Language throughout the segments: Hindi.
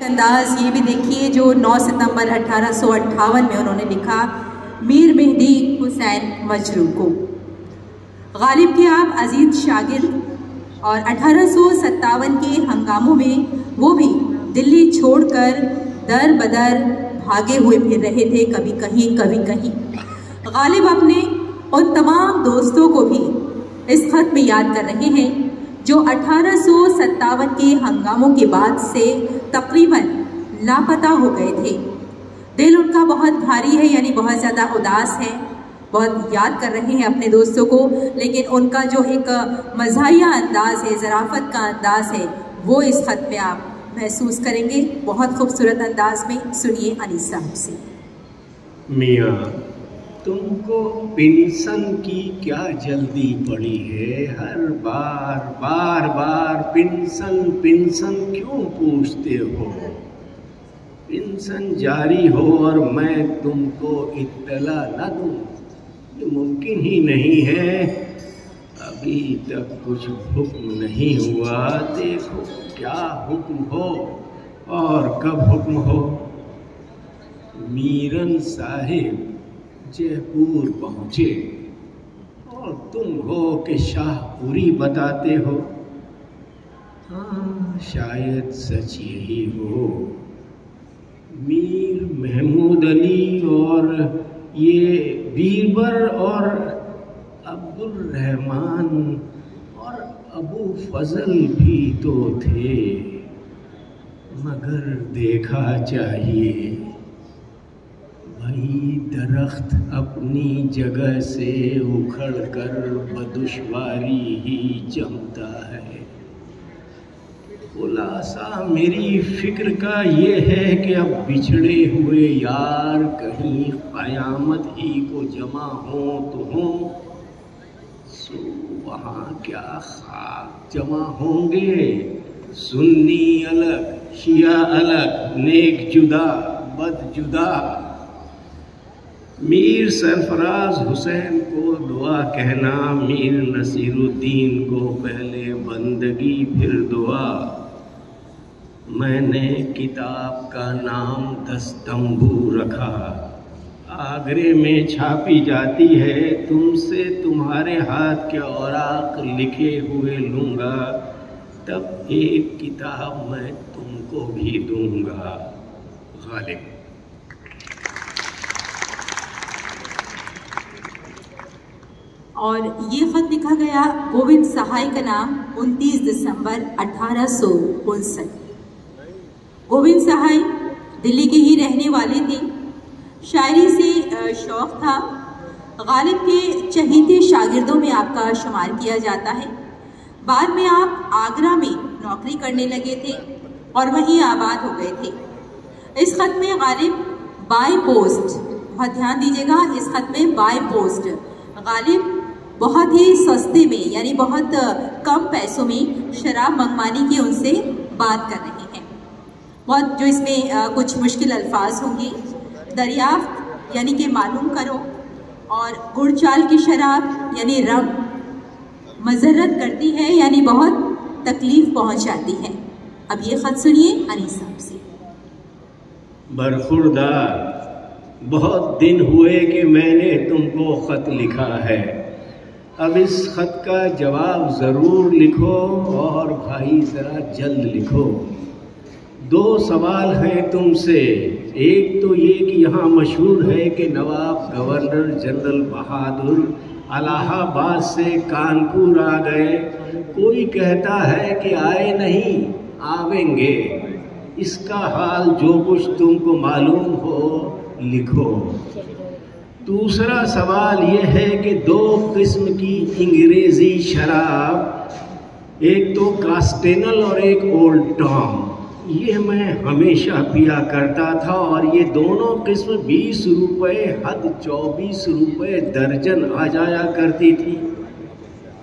अंदाज ये भी देखिए जो 9 सितंबर 1858 में उन्होंने लिखा मीर मेहदी हुसैन मजरू को। गालिब के आप अजीज शागिर्द और 1857 के हंगामों में वो भी दिल्ली छोड़कर दर बदर भागे हुए फिर रहे थे, कभी कहीं कभी कहीं। गालिब अपने उन तमाम दोस्तों को भी इस खत में याद कर रहे हैं जो 1857 के हंगामों के बाद से तकरीबन लापता हो गए थे। दिल उनका बहुत भारी है, यानी बहुत ज़्यादा उदास है, बहुत याद कर रहे हैं अपने दोस्तों को, लेकिन उनका जो एक मज़ाहिया अंदाज़ है, ज़राफ़त का अंदाज़ है, वो इस खत में आप महसूस करेंगे। बहुत खूबसूरत अंदाज में सुनिए अनीस साहब से। मियाँ, तुमको पेंशन की क्या जल्दी पड़ी है? हर बार बार पेंशन पेंशन क्यों पूछते हो? पेंशन जारी हो और मैं तुमको इत्तला न दूं, ये मुमकिन ही नहीं है। अभी तक कुछ हुक्म नहीं हुआ, देखो क्या हुक्म हो और कब हुक्म हो। मीरन साहिब जयपुर पहुँचे और तुम हो कि शाहपुरी बताते हो। हाँ, शायद सच यही हो। मीर महमूद अली और ये बीरबर और अब्दुल रहमान और अबू फजल भी तो थे, मगर देखा चाहिए भाई दरख्त अपनी जगह से उखड़कर बदुश्वारी ही जमता है। खुलासा मेरी फिक्र का ये है कि अब बिछड़े हुए यार कहीं क़यामत ही को जमा हों तो हों, सो वहाँ क्या खाक जमा होंगे। सुन्नी अलग, शिया अलग, नेक जुदा, बद जुदा। मीर सरफराज हुसैन को दुआ कहना, मीर नसीरुद्दीन को पहले बंदगी फिर दुआ। मैंने किताब का नाम दस्तंबू रखा, आगरे में छापी जाती है, तुमसे तुम्हारे हाथ के औराक लिखे हुए लूँगा, तब एक किताब मैं तुमको भी दूँगा। गालिब। और ये खत लिखा गया गोविंद सहाय का नाम 29 दिसंबर 1859। गोविंद सहाय दिल्ली के ही रहने वाले थे, शायरी से शौक़ था। गालिब के चहीते शागिर्दों में आपका शुमार किया जाता है। बाद में आप आगरा में नौकरी करने लगे थे और वहीं आबाद हो गए थे। इस खत में गालिब बाय पोस्ट, बहुत ध्यान दीजिएगा, इस खत में बाय पोस्ट गालिब बहुत ही सस्ते में, यानी बहुत कम पैसों में शराब मंगवाने की उनसे बात कर रहे हैं। बहुत जो इसमें कुछ मुश्किल अल्फाज होंगे, दरियाफ्त यानी कि मालूम करो, और गुड़चाल की शराब यानी रम मज़रत करती है, यानी बहुत तकलीफ पहुंचाती है। अब ये ख़त सुनिए अनीस साहब से। बरखुरदार, बहुत दिन हुए कि मैंने तुमको ख़त लिखा है, अब इस ख़त का जवाब ज़रूर लिखो और भाई ज़रा जल्द लिखो। 2 सवाल हैं तुमसे। एक तो ये कि यहाँ मशहूर है कि नवाब गवर्नर जनरल बहादुर इलाहाबाद से कानपुर आ गए, कोई कहता है कि आए नहीं, आवेंगे। इसका हाल जो कुछ तुमको मालूम हो लिखो। दूसरा सवाल ये है कि 2 किस्म की अंग्रेज़ी शराब, एक तो कास्टेनल और एक ओल्ड टॉम, ये मैं हमेशा पिया करता था और ये दोनों किस्म 20 रुपये, हद 24 रुपये दर्जन आ जाया करती थी।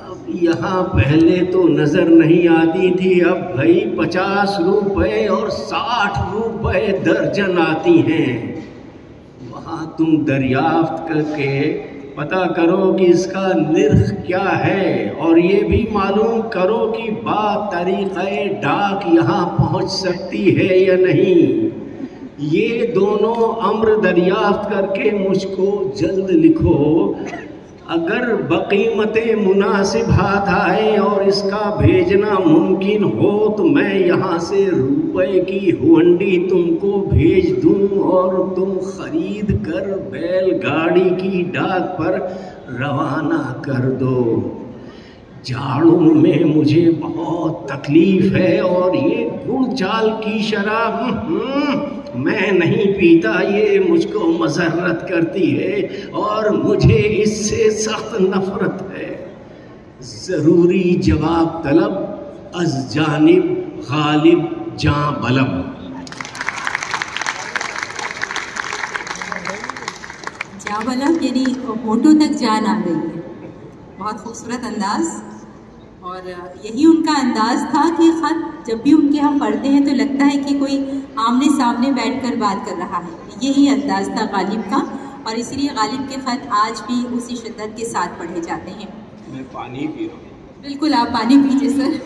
अब यहाँ पहले तो नज़र नहीं आती थी, अब भाई 50 रुपये और 60 रुपये दर्जन आती हैं। वहाँ तुम दरियाफ्त करके पता करो कि इसका निर्ख क्या है, और ये भी मालूम करो कि बात तरीक़े डाक यहाँ पहुँच सकती है या नहीं। ये दोनों अम्र दरियाफ्त करके मुझको जल्द लिखो। अगर बकीमते मुनासिब हाथ आए और इसका भेजना मुमकिन हो तो मैं यहाँ से रुपए की हुंडी तुमको भेज दूँ और तुम खरीद कर बैलगाड़ी की डाक पर रवाना कर दो। जाड़ों में मुझे बहुत तकलीफ है और ये गुड़ चाल की शराब मैं नहीं पीता, ये मुझको मज़र्रत करती है और मुझे इससे सख्त नफरत है। ज़रूरी जवाब तलब अज़ जानिब गालिब जां बलब। जां बलब यानी होठों तक जान आ गई है। बहुत खूबसूरत अंदाज, और यही उनका अंदाज था कि ख़त जब भी उनके हम पढ़ते हैं तो लगता है कि कोई आमने सामने बैठकर बात कर रहा है। यही अंदाज था गालिब का, और इसलिए गालिब के ख़त आज भी उसी शिद्दत के साथ पढ़े जाते हैं। मैं पानी पी रहा हूँ। बिल्कुल, आप पानी पीजिए सर,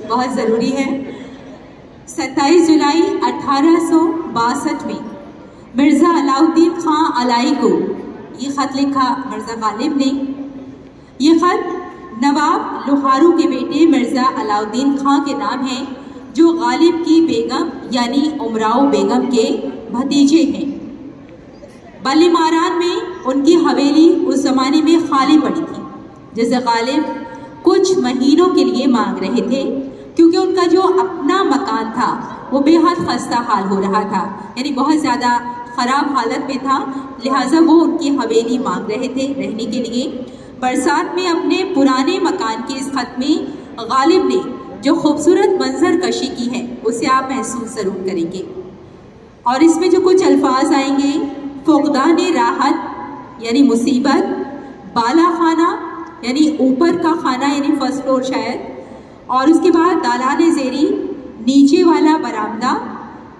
बहुत ज़रूरी है। 27 जुलाई 1862 में मिर्ज़ा अलाउद्दीन खां अलाई को ये ख़त लिखा मिर्ज़ा गालिब ने। ये ख़त नवाब लोहारू के बेटे मिर्ज़ा अलाउद्दीन खां के नाम है, जो गालिब की बेगम यानी उमराव बेगम के भतीजे हैं। बालीमारान में उनकी हवेली उस ज़माने में खाली पड़ी थी, जिसे गालिब कुछ महीनों के लिए मांग रहे थे, क्योंकि उनका जो अपना मकान था वो बेहद खस्ता हाल हो रहा था, यानी बहुत ज़्यादा ख़राब हालत में था। लिहाजा वो उनकी हवेली मांग रहे थे रहने के लिए। बरसात में अपने पुराने मकान के इस खत में गालिब ने जो खूबसूरत मंजर कशी की है उसे आप महसूस ज़रूर करेंगे। और इसमें जो कुछ अल्फाज आएंगे, फुक़दान राहत यानी मुसीबत, बाला खाना यानी ऊपर का खाना यानी फर्स्ट फ्लोर शायद, और उसके बाद दालान ज़ेरी नीचे वाला बरामदा,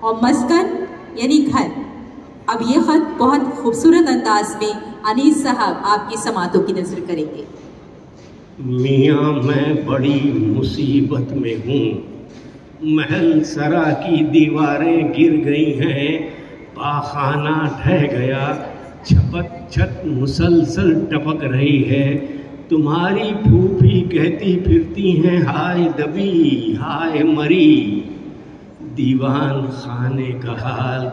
और मस्कन यानी घर। अब ये ख़त बहुत खूबसूरत अंदाज में अनीस साहब आपकी समातों की नज़र करेंगे। मियाँ मैं बड़ी मुसीबत में हूँ। महल सरा की दीवारें गिर गई हैं, पाखाना ढह गया, छत मुसलसल टपक रही है। तुम्हारी फूफी कहती फिरती हैं हाय दबी हाय मरी। दीवान खाने का हाल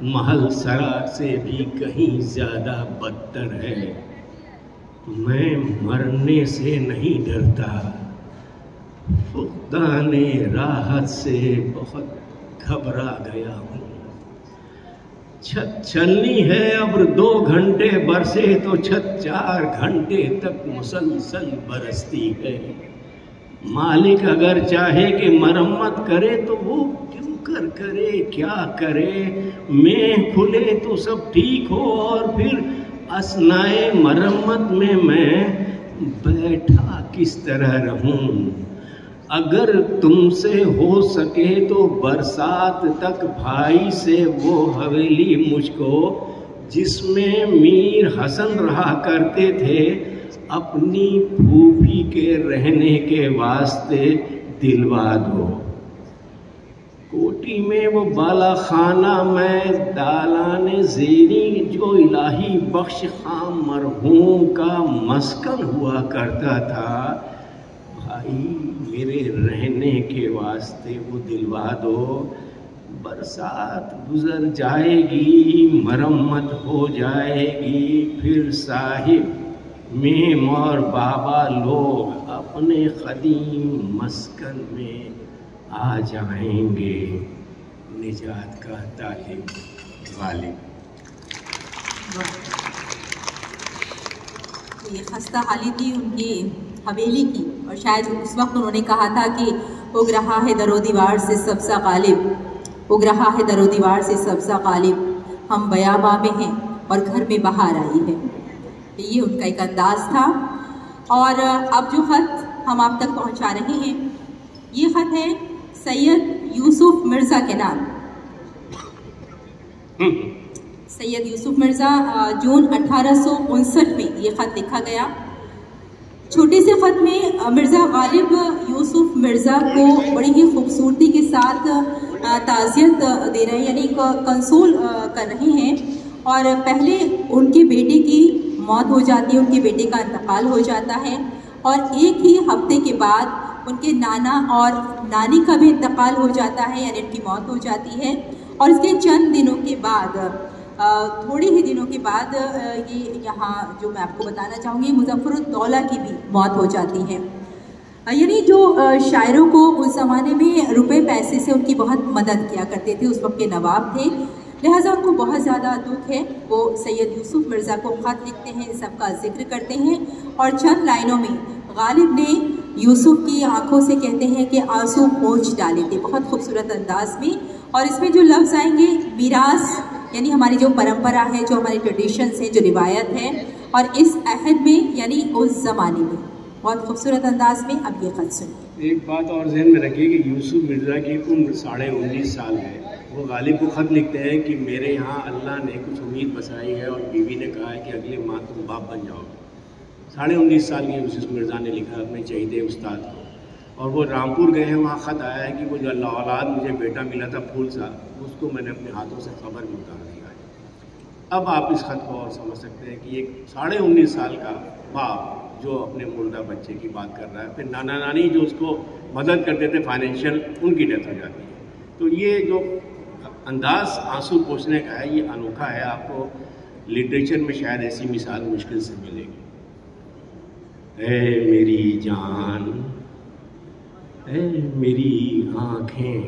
महल सरा से भी कहीं ज़्यादा बदतर है। मैं मरने से नहीं डरता, फुक़दाने राहत से बहुत घबरा गया हूँ। छत चलनी है, अब 2 घंटे बरसे तो छत 4 घंटे तक मुसलसल बरसती है। मालिक अगर चाहे कि मरम्मत करे तो वो कर करे, क्या करे। मैं खुले तो सब ठीक हो, और फिर असनाए मरम्मत में मैं बैठा किस तरह रहूं। अगर तुमसे हो सके तो बरसात तक भाई से वो हवेली मुझको, जिसमें मीर हसन रहा करते थे, अपनी फूफी के रहने के वास्ते दिलवा दो। कोटी में वो बाला खाना मैं दालान ज़ेरी जो इलाही बख्श खां मरहूम का मस्कन हुआ करता था, भाई मेरे रहने के वास्ते वो दिलवा दो। बरसात गुजर जाएगी, मरम्मत हो जाएगी, फिर साहिब मेम और बाबा लोग अपने कदीम मस्कन में आ जाएंगे। निजात का तालिब गालिब। ये खस्ता हाली थी उनकी हवेली की, और शायद उस वक्त उन्होंने कहा था कि उग रहा है दरो दीवार से सबसा गालिब, उग रहा है दरो दीवार से सबसा गालिब, हम बयाबा में हैं और घर में बाहर आई है। ये उनका एक अंदाज था। और अब जो ख़त हम आप तक पहुंचा रहे हैं, ये ख़त है सैयद यूसुफ मिर्ज़ा के नाम। सैयद यूसुफ मिर्ज़ा जून 1859 में ये ख़त लिखा गया। छोटे से ख़त में मिर्ज़ा गालिब यूसुफ मिर्ज़ा को बड़ी ही खूबसूरती के साथ ताज़ियत दे रहे हैं, यानी कंसोल कर रहे हैं। और पहले उनके बेटे की मौत हो जाती है, उनके बेटे का इंतकाल हो जाता है और एक ही हफ्ते के बाद उनके नाना और नानी का भी इंतकाल हो जाता है, यानी उनकी मौत हो जाती है। और इसके चंद दिनों के बाद, थोड़े ही दिनों के बाद ये यहाँ जो मैं आपको बताना चाहूँगी, मुज़फ़्फ़रुद्दौला की भी मौत हो जाती है। यानी जो शायरों को उस ज़माने में रुपए पैसे से उनकी बहुत मदद किया करते थे, उस वक्त के नवाब थे, लिहाजा उनको बहुत ज़्यादा दुख है। वो सैयद यूसुफ मिर्ज़ा को ख़त लिखते हैं, इन सब का जिक्र करते हैं और चंद लाइनों में गालिब ने यूसुफ की आंखों से कहते हैं कि आंसू पोंछ डाले थे, बहुत खूबसूरत अंदाज में। और इसमें जो लफ्ज़ आएंगे मीरास, यानी हमारी जो परंपरा है, जो हमारी ट्रेडिशंस है, जो रिवायत है, और इस अहद में यानी उस ज़माने में, बहुत खूबसूरत अंदाज में। अब ये ख़त सुनिए। एक बात और जहन में रखिए कि यूसुफ मिर्ज़ा की उम्र 19.5 साल है। वो गालिब को ख़त लिखते हैं कि मेरे यहाँ अल्लाह ने कुछ उम्मीद बसाई है और बीवी ने कहा है कि अगले माह तुम बाप बन जाओगे। 19.5 साल के यूसुफ मिर्ज़ा ने लिखा अपने चहीते उस्ताद को, और वो रामपुर गए हैं, वहाँ ख़त आया है कि वो जो अल्लाह औलाद मुझे बेटा मिला था फूल सा, उसको मैंने अपने हाथों से ख़बर में उतार दिया है। अब आप इस ख़त को और समझ सकते हैं कि एक 19.5 साल का बाप जो अपने मुर्दा बच्चे की बात कर रहा है, फिर नाना नानी जो उसको मदद करते थे फाइनेंशियल, उनकी डेथ हो जाती है। तो ये जो अंदाज़ आंसू पोंछने का है, ये अनोखा है। आपको लिटरेचर में शायद ऐसी मिसाल मुश्किल से मिलेगी। ऐ मेरी जान, ऐ मेरी आँखें,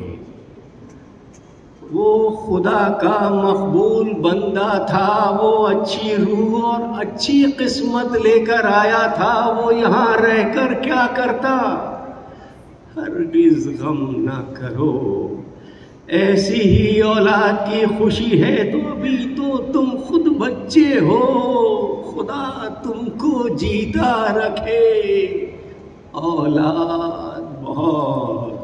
वो खुदा का मकबूल बंदा था, वो अच्छी रूह और अच्छी किस्मत लेकर आया था। वो यहाँ रहकर क्या करता? हरगिज़ गम ना करो, ऐसी ही औलाद की खुशी है तो भी तो तुम खुद बच्चे हो। खुदा तुमको जीता रखे, औलाद बहुत।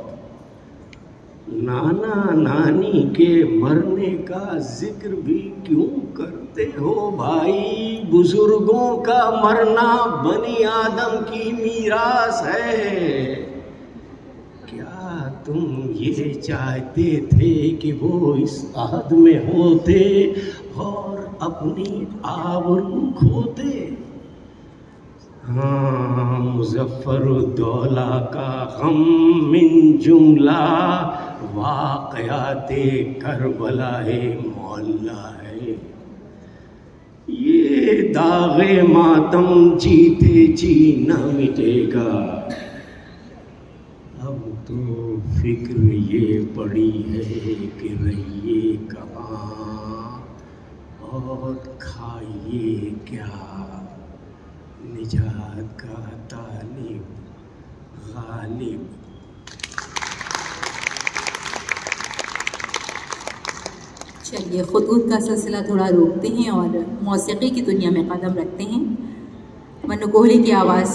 नाना नानी के मरने का जिक्र भी क्यों करते हो भाई? बुजुर्गों का मरना बनी आदम की मीरास है। क्या तुम ये चाहते थे कि वो इस आद में होते और अपनी आबरू खोते? हाँ, मुज़फ़्फ़रुद्दौला का गम मिन जुमला वाक़याते करबला-ए मौला है। ये दाग़े मातम जीते जी न मिटेगा। अब तो फिक्र ये पड़ी है कि रहिए कहाँ और खाइए क्या। निजात का तालिब गालिब। चलिए खुतूत का सिलसिला थोड़ा रोकते हैं और मौसीकी की दुनिया में कदम रखते हैं। मन्नू कोहली की आवाज़